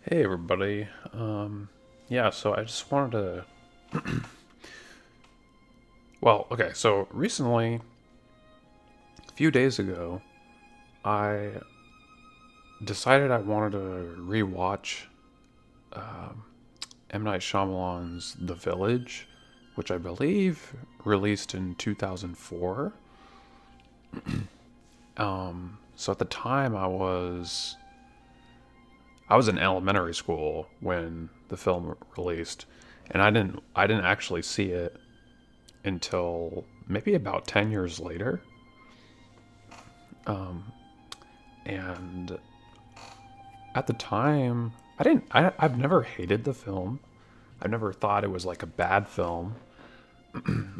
Hey everybody. Yeah, so I just wanted to okay, so recently, a few days ago, I decided I wanted to rewatch M. Night Shyamalan's The Village, which I believe released in 2004. So at the time I was in elementary school when the film released, and I didn't actually see it until maybe about 10 years later. And at the time, I've never hated the film. I've never thought it was like a bad film,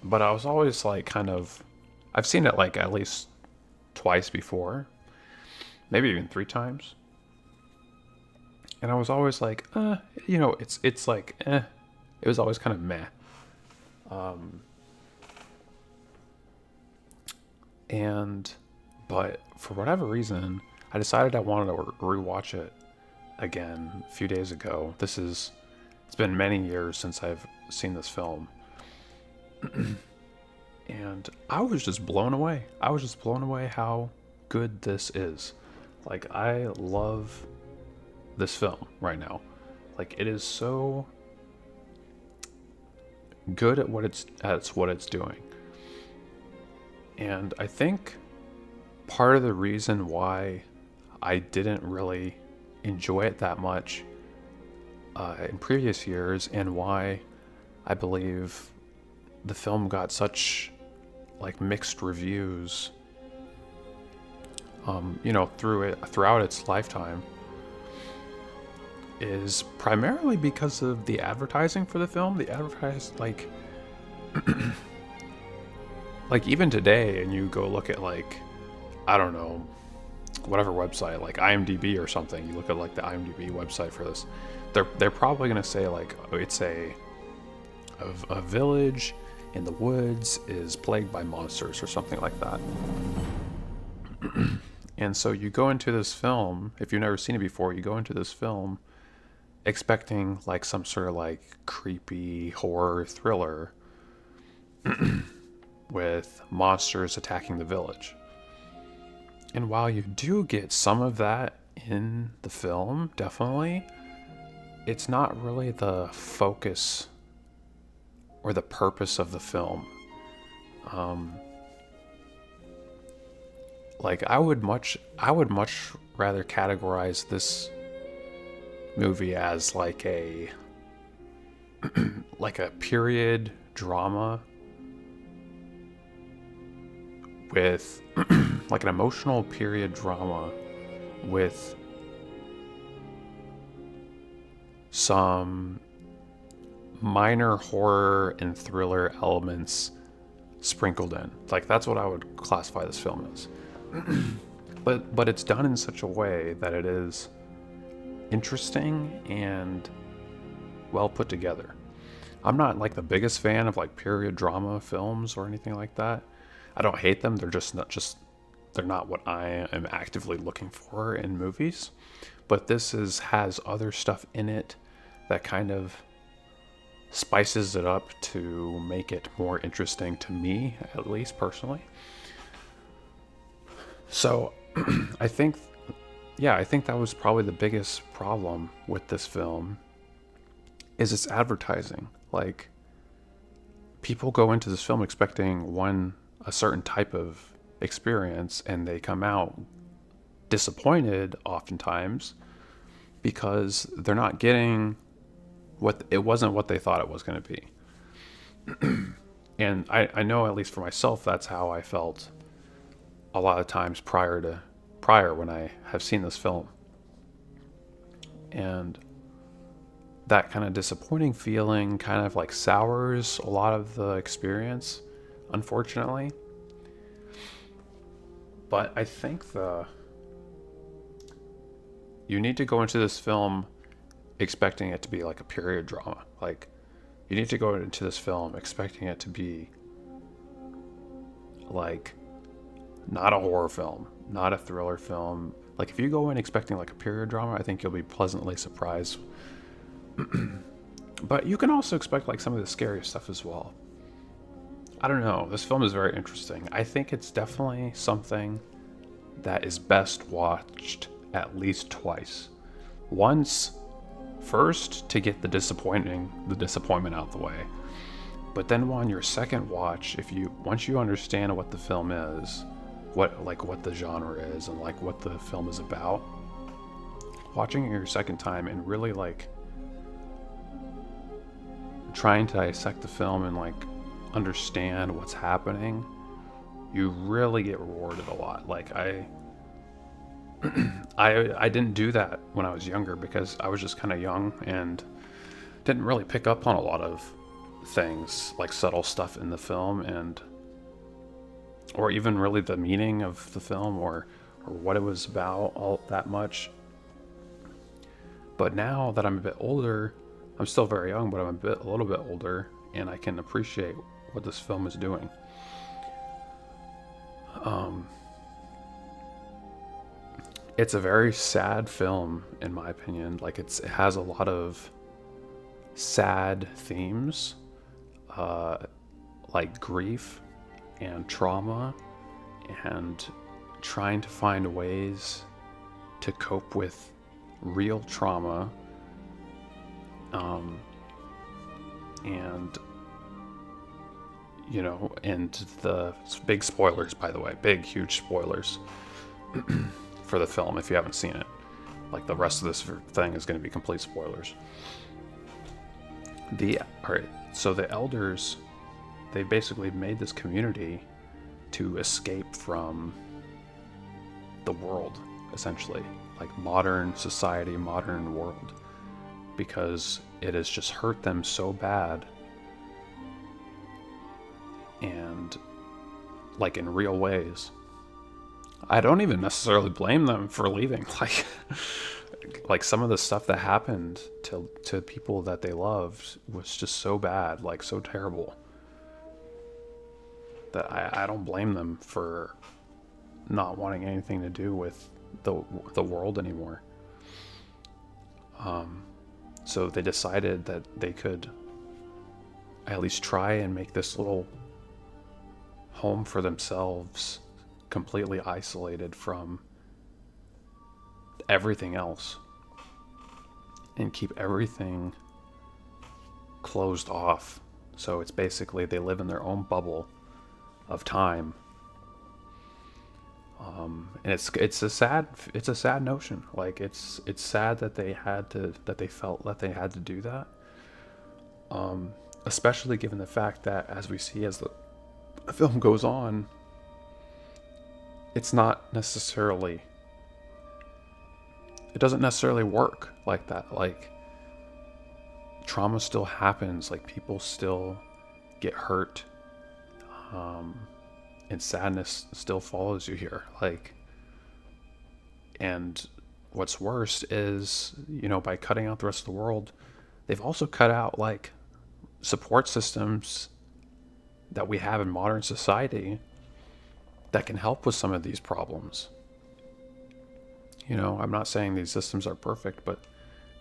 but I was always like I've seen it like at least twice before, maybe even three times. And I was always like, it's like, It was always kind of meh. And, but for whatever reason, I decided I wanted to rewatch it again a few days ago. It's been many years since I've seen this film. And I was just blown away. I was just blown away how good this is. Like, I love this film right now. Like, it is so good at what it's doing. And I think part of the reason why I didn't really enjoy it that much in previous years, and why I believe the film got such like mixed reviews, throughout its lifetime, is primarily because of the advertising for the film. The advertised like even today, and you go look at like, I don't know, whatever website, like IMDb or something. You look at like the IMDb website for this. They're probably gonna say like, oh, it's a village in the woods is plagued by monsters or something like that. And so you go into this film, if you've never seen it before, you go into this film expecting like some sort of like creepy horror thriller with monsters attacking the village. And while you do get some of that in the film, definitely, it's not really the focus or the purpose of the film. Um, like I would much rather categorize this movie as like a period drama with like an emotional period drama with some minor horror and thriller elements sprinkled in. Like, that's what I would classify this film as. But it's done in such a way that it is interesting and well put together. I'm not like the biggest fan of like period drama films or anything like that. I don't hate them. They're not what I am actively looking for in movies. But this is has other stuff in it that kind of spices it up to make it more interesting to me, at least personally. So I think, yeah, I think that was probably the biggest problem with this film is its advertising. Like, people go into this film expecting a certain type of experience, and they come out disappointed oftentimes because they're not getting what it wasn't what they thought it was going to be. And I know, at least for myself, that's how I felt a lot of times prior when I have seen this film. And that kind of disappointing feeling kind of like sours a lot of the experience, unfortunately. But I think the you need to go into this film expecting it to be like a period drama. Like, you need to go into this film expecting it to be like not a horror film, not a thriller film. Like if you go in expecting like a period drama, I think you'll be pleasantly surprised. But you can also expect like some of the scariest stuff as well. I don't know. This film is very interesting. I think it's definitely something that is best watched at least twice. Once, first to get the disappointment out the way. But then on your second watch, once you understand what the film is, what the genre is and like what the film is about, watching it your second time and really like trying to dissect the film and like understand what's happening, you really get rewarded a lot. Like I didn't do that when I was younger because I was just kind of young and didn't really pick up on a lot of things like subtle stuff in the film, and or even really the meaning of the film or what it was about all that much. But now that I'm a bit older, I'm still very young, but I'm a little bit older, and I can appreciate what this film is doing. It's a very sad film, in my opinion. Like it has a lot of sad themes, like grief and trauma, and trying to find ways to cope with real trauma. And you know, and the big spoilers, by the way, big huge spoilers for the film if you haven't seen it. Like the rest of this thing is going to be complete spoilers. So the elders, they basically made this community to escape from the world, essentially, like modern society, modern world, because it has just hurt them so bad, and like in real ways. I don't even necessarily blame them for leaving. Like some of the stuff that happened to people that they loved was just so bad, like so terrible, that I don't blame them for not wanting anything to do with the world anymore. So they decided that they could at least try and make this little home for themselves, completely isolated from everything else, and keep everything closed off. So it's basically they live in their own bubble of time. And it's a sad notion. Like it's sad that they felt that they had to do that. Especially given the fact that, as we see as the film goes on, it doesn't necessarily work like that. Like trauma still happens, like people still get hurt, and sadness still follows you here. Like, and what's worse is, you know, by cutting out the rest of the world, they've also cut out like support systems that we have in modern society that can help with some of these problems. You know, I'm not saying these systems are perfect, but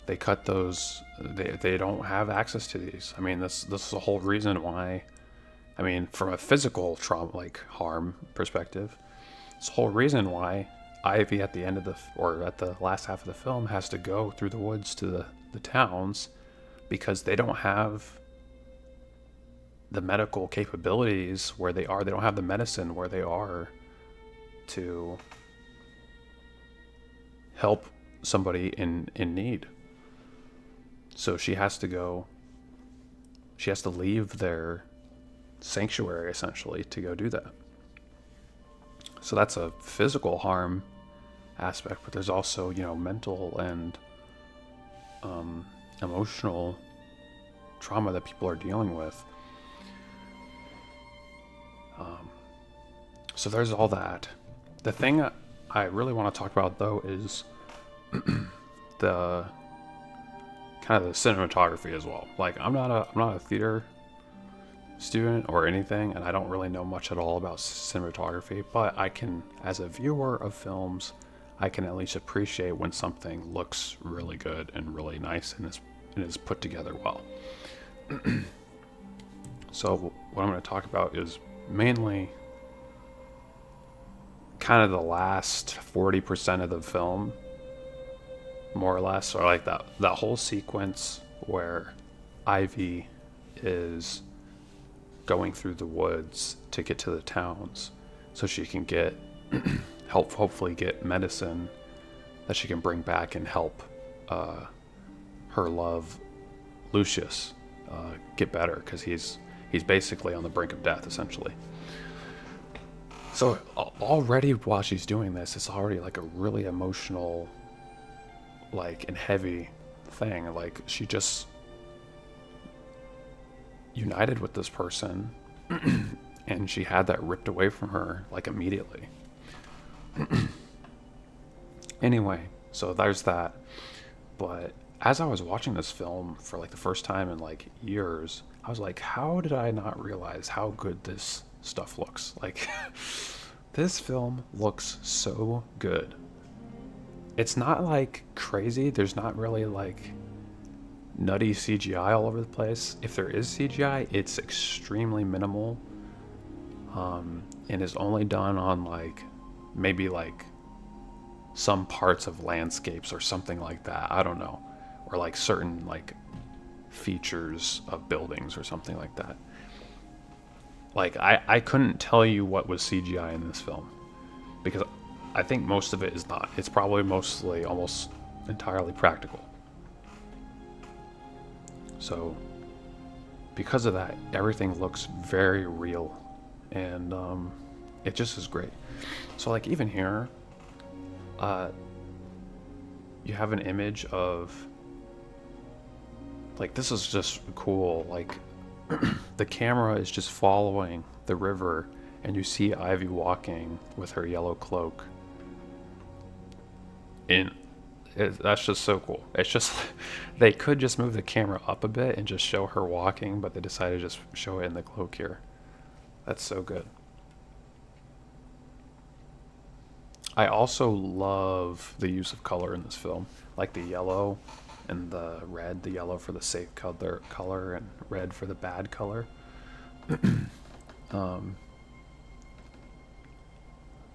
they cut those. They don't have access to these. I mean, this is the whole reason why. I mean, from a physical trauma, like harm perspective, it's the whole reason why Ivy at the end of at the last half of the film has to go through the woods to the towns, because they don't have the medical capabilities where they are. They don't have the medicine where they are to help somebody in need. So she has to leave their sanctuary essentially to go do that. So that's a physical harm aspect, but there's also, you know, mental and emotional trauma that people are dealing with. So there's all that. The thing I really want to talk about though is the kind of the cinematography as well. Like I'm not a theater student or anything, and I don't really know much at all about cinematography, but I can, as a viewer of films, I can at least appreciate when something looks really good and really nice and is put together well. So what I'm going to talk about is mainly kind of the last 40% of the film, more or less, or like that whole sequence where Ivy is going through the woods to get to the towns so she can get hopefully get medicine that she can bring back and help her love Lucius get better, because he's basically on the brink of death essentially. So already while she's doing this, it's already like a really emotional, like, and heavy thing. Like, she just united with this person and she had that ripped away from her like immediately. Anyway, so there's that. But as I was watching this film for like the first time in like years, I was like, how did I not realize how good this stuff looks? Like, this film looks so good. It's not like crazy. There's not really like nutty CGI all over the place. If there is CGI, it's extremely minimal, and is only done on like maybe like some parts of landscapes or something like that. I don't know, or like certain like features of buildings or something like that. Like I couldn't tell you what was CGI in this film, because I think most of it is not. It's probably mostly almost entirely practical. So because of that, everything looks very real, and it just is great. So like even here, you have an image of, like, this is just cool. Like, the camera is just following the river, and you see Ivy walking with her yellow cloak. That's just so cool. It's just, they could just move the camera up a bit and just show her walking, but they decided to just show it in the cloak here. That's so good. I also love the use of color in this film, like the yellow and the red. The yellow for the safe color, and red for the bad color.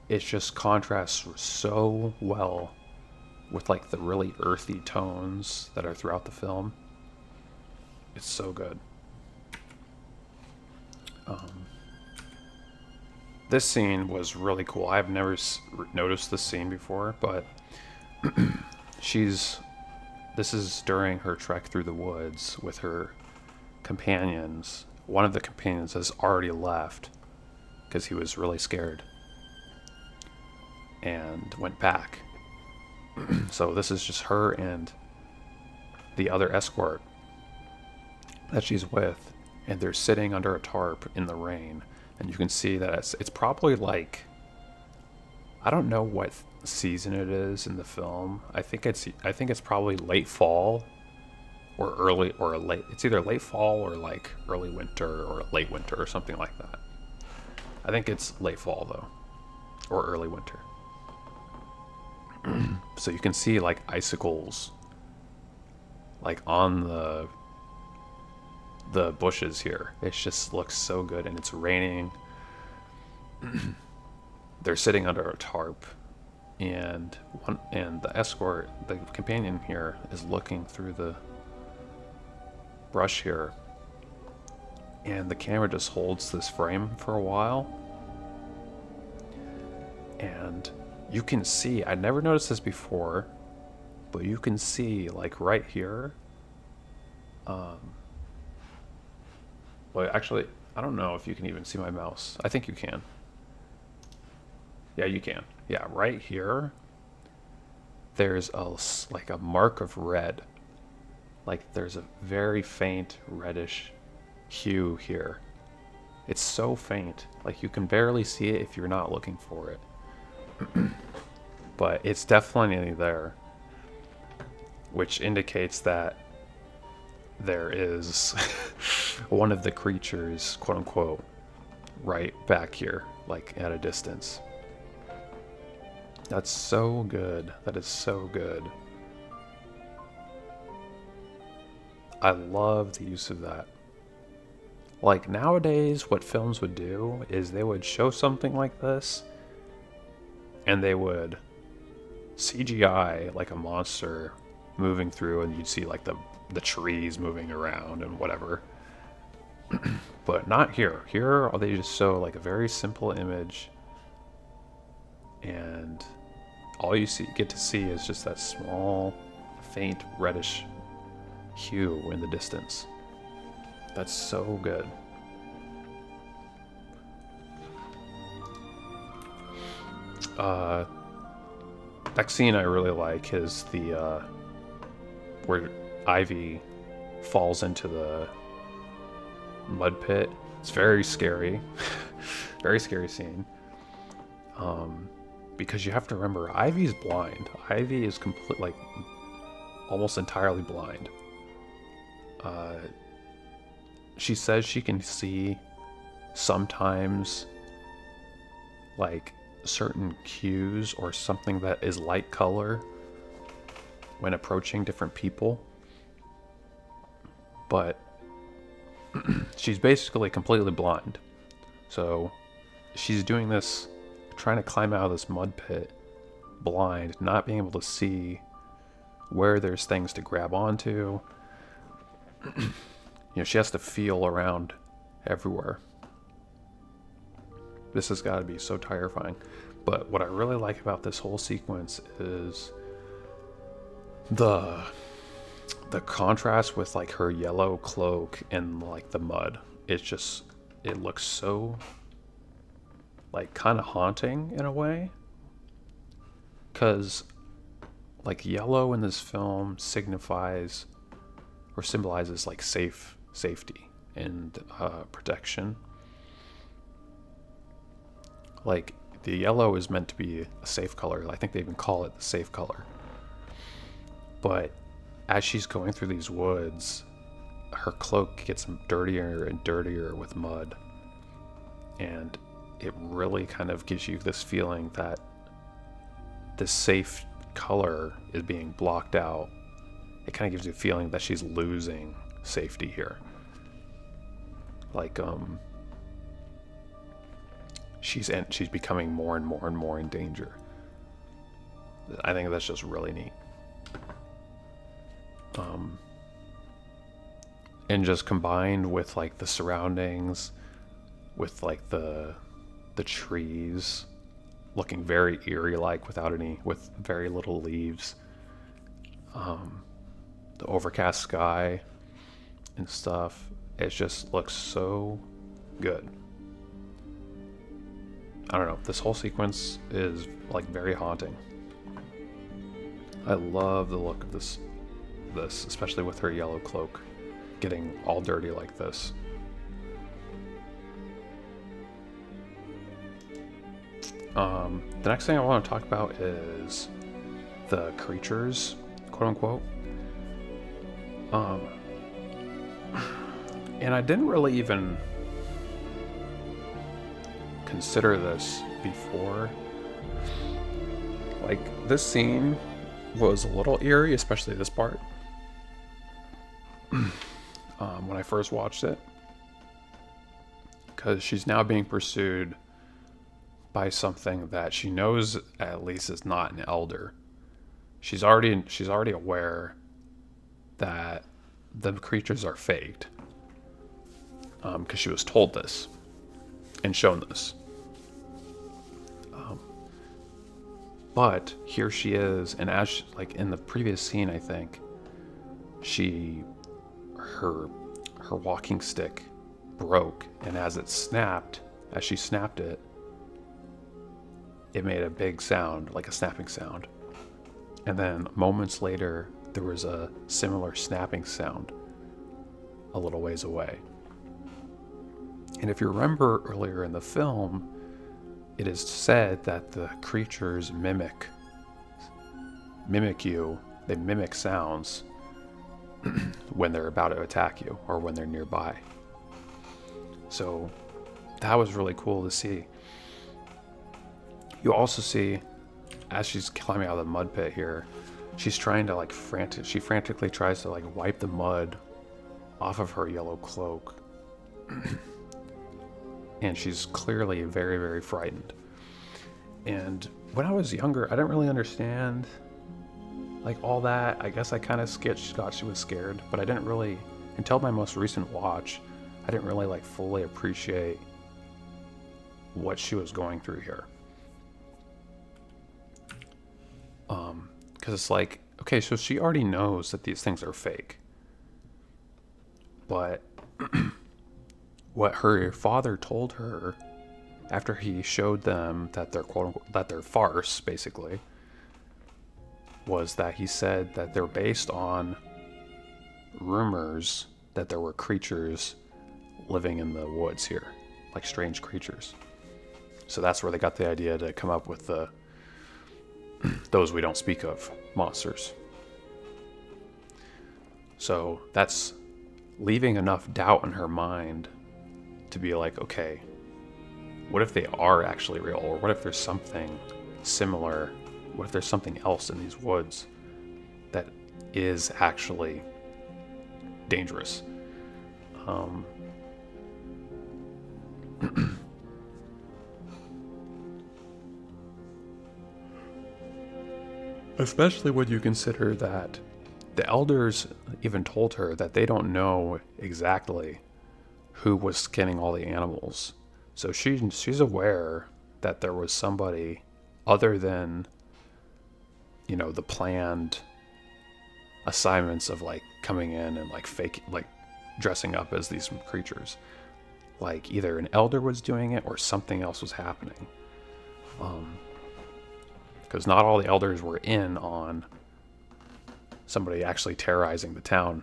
It just contrasts so well with like the really earthy tones that are throughout the film. It's so good. This scene was really cool. I've never noticed this scene before, but this is during her trek through the woods with her companions. One of the companions has already left because he was really scared and went back. So this is just her and the other escort that she's with, and they're sitting under a tarp in the rain, and you can see that it's probably like, I don't know what season it is in the film. I think it's probably late fall or early or late. It's either late fall or like early winter or late winter or something like that. I think it's late fall though, or early winter. So you can see like icicles like on the bushes here. It just looks so good, and it's raining. They're sitting under a tarp, and the escort, the companion here, is looking through the brush here, and the camera just holds this frame for a while, and you can see, I never noticed this before, but you can see like right here, well, actually, I don't know if you can even see my mouse. I think you can. Yeah, you can. Yeah, right here, there's like a mark of red. Like there's a very faint reddish hue here. It's so faint, like you can barely see it if you're not looking for it. But it's definitely there, which indicates that there is one of the creatures, quote unquote, right back here, like at a distance. That's so good. That is so good. I love the use of that. Like nowadays, what films would do is they would show something like this and they would CGI like a monster moving through, and you'd see like the trees moving around and whatever. But not here. Here they just show like a very simple image, and all you get to see is just that small, faint reddish hue in the distance. That's so good. Next scene I really like is the where Ivy falls into the mud pit. It's very scary. Very scary scene. Because you have to remember, Ivy's blind. Ivy is like almost entirely blind. She says she can see sometimes like certain cues or something that is light color when approaching different people, but she's basically completely blind. So she's doing this, trying to climb out of this mud pit blind, not being able to see where there's things to grab onto. She has to feel around everywhere. This has got to be so terrifying. But what I really like about this whole sequence is the contrast with like her yellow cloak and like the mud. It looks so like kind of haunting in a way, because like yellow in this film signifies or symbolizes like safety and protection. Like the yellow is meant to be a safe color. I think they even call it the safe color. But as she's going through these woods, her cloak gets dirtier and dirtier with mud. And it really kind of gives you this feeling that this safe color is being blocked out. It kind of gives you a feeling that she's losing safety here. Like, she's becoming more and more and more in danger. I think that's just really neat. And just combined with like the surroundings, with like the trees looking very eerie, like with very little leaves, the overcast sky and stuff. It just looks so good. I don't know, this whole sequence is like very haunting. I love the look of this, especially with her yellow cloak getting all dirty like this. The next thing I want to talk about is the creatures, quote unquote. And I didn't really even consider this before. Like, this scene was a little eerie, especially this part. When I first watched it, because she's now being pursued by something that she knows at least is not an elder. She's already aware that the creatures are faked, because she was told this and shown this. But here she is, and like in the previous scene, I think her walking stick broke, and as she snapped it, it made a big sound, like a snapping sound. And then moments later, there was a similar snapping sound a little ways away. And if you remember earlier in the film, it is said that the creatures mimic you. They mimic sounds. when they're about to attack you or when they're nearby. So that was really cool to see. You also see, as she's climbing out of the mud pit here, she's trying to like she frantically tries to like wipe the mud off of her yellow cloak. And she's clearly very, very frightened. And when I was younger, I didn't really understand like all that. I guess I kind of thought she was scared, but I didn't really, until my most recent watch, I didn't really like fully appreciate what she was going through here. Because it's like, okay, so she already knows that these things are fake. But what her father told her after he showed them that they're that they're farce, basically, was that he said that they're based on rumors that there were creatures living in the woods here, like strange creatures. So that's where they got the idea to come up with the those we don't speak of monsters. So that's leaving enough doubt in her mind to be like, okay, what if they are actually real? Or what if there's something similar? What if there's something else in these woods that is actually dangerous? Especially when you consider that the elders even told her that they don't know exactly who was skinning all the animals. So she's aware that there was somebody other than, you know, the planned assignments of like coming in and like fake, like dressing up as these creatures. Like either an elder was doing it or something else was happening. Because not all the elders were in on somebody actually terrorizing the town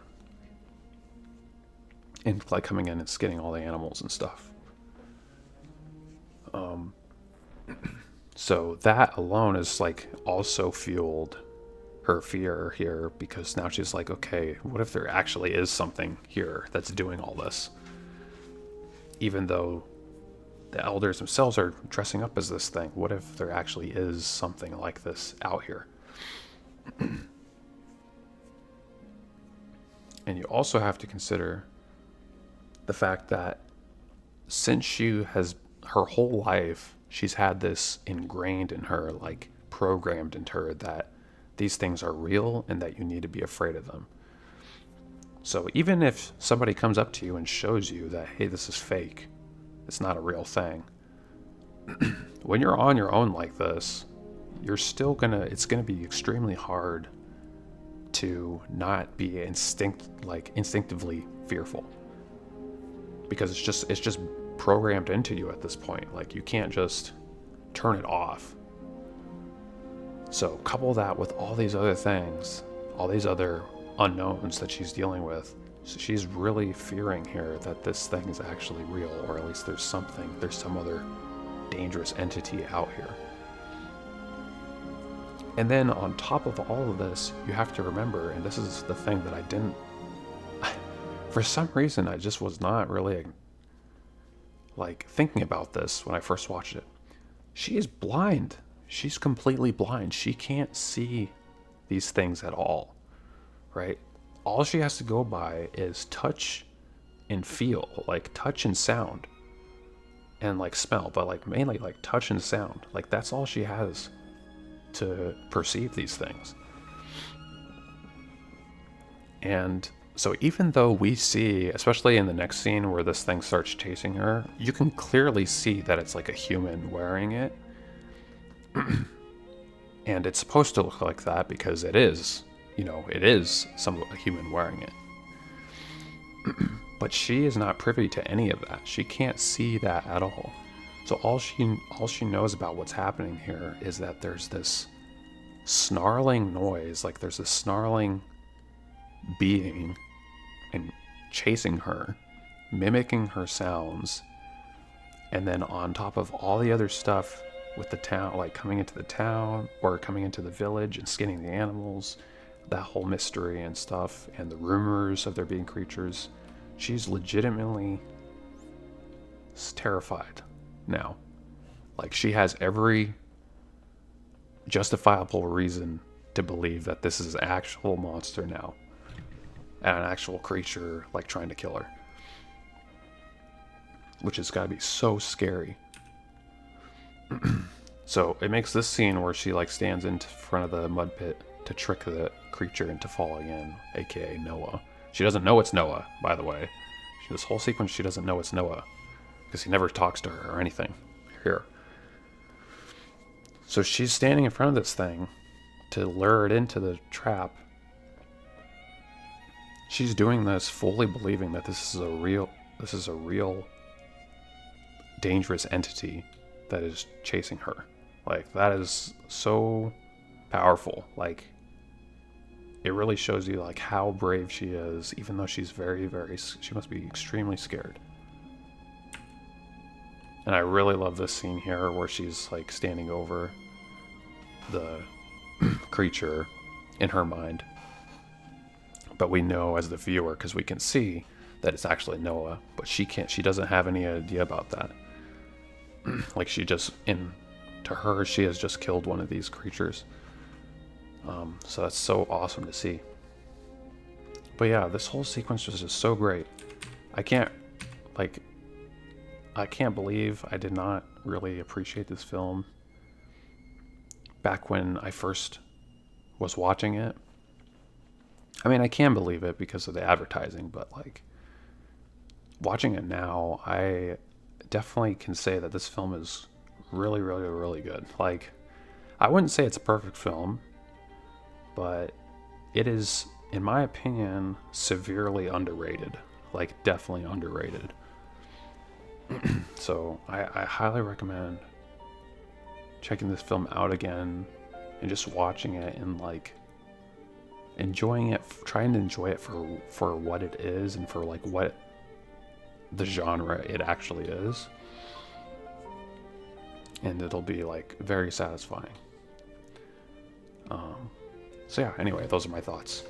and like coming in and skinning all the animals and stuff. So that alone is like also fueled her fear here, because now she's like, okay, what if there actually is something here that's doing all this? Even though the elders themselves are dressing up as this thing, what if there actually is something like this out here? And you also have to consider the fact that since she has, her whole life, she's had this ingrained in her, like programmed into her, that these things are real and that you need to be afraid of them. So even if somebody comes up to you and shows you that, hey, this is fake, it's not a real thing, when you're on your own like this, you're still it's gonna be extremely hard to not be instinctively fearful, because it's just programmed into you at this point. Like you can't just turn it off. So couple that with all these other things, all these other unknowns that she's dealing with. So she's really fearing here that this thing is actually real, or at least there's some other dangerous entity out here. And then on top of all of this, you have to remember, and this is the thing that I didn't, for some reason, I just was not really like thinking about this when I first watched it. She is blind. She's completely blind. She can't see these things at all, right? All she has to go by is touch and feel, like touch and sound, and like smell, but like mainly like touch and sound. Like that's all she has to perceive these things. And so even though we see, especially in the next scene where this thing starts chasing her, you can clearly see that it's like a human wearing it. And it's supposed to look like that because it is, it is a human wearing it. But she is not privy to any of that. She can't see that at all. So all she knows about what's happening here is that there's this snarling noise, like there's a snarling being and chasing her, mimicking her sounds, and then on top of all the other stuff with the town, like coming into the town or coming into the village and skinning the animals, that whole mystery and stuff, and the rumors of there being creatures, she's legitimately terrified now. Like, she has every justifiable reason to believe that this is an actual monster now, and an actual creature like trying to kill her, which has got to be so scary. So it makes this scene where she like stands in front of the mud pit to trick the creature into falling in, aka Noah. She doesn't know it's Noah, by the way. This whole sequence, she doesn't know it's Noah because he never talks to her or anything here. So she's standing in front of this thing to lure it into the trap. She's doing this fully believing that this is a real dangerous entity that is chasing her. Like, that is so powerful. Like, it really shows you like how brave she is, even though she's she must be extremely scared. And I really love this scene here where she's like standing over the creature in her mind. But we know as the viewer, because we can see that it's actually Noah, but she doesn't have any idea about that. Like, to her, she has just killed one of these creatures. So that's so awesome to see. But yeah, this whole sequence was just so great. I can't believe I did not really appreciate this film back when I first was watching it. I mean, I can believe it because of the advertising, but like, watching it now, I definitely can say that this film is really, really, really good. Like, I wouldn't say it's a perfect film, but it is, in my opinion, severely underrated. Like, definitely underrated. So I highly recommend checking this film out again and just watching it and like enjoying it, trying to enjoy it for what it is and for like what the genre it actually is. And it'll be like very satisfying. So yeah, anyway, those are my thoughts.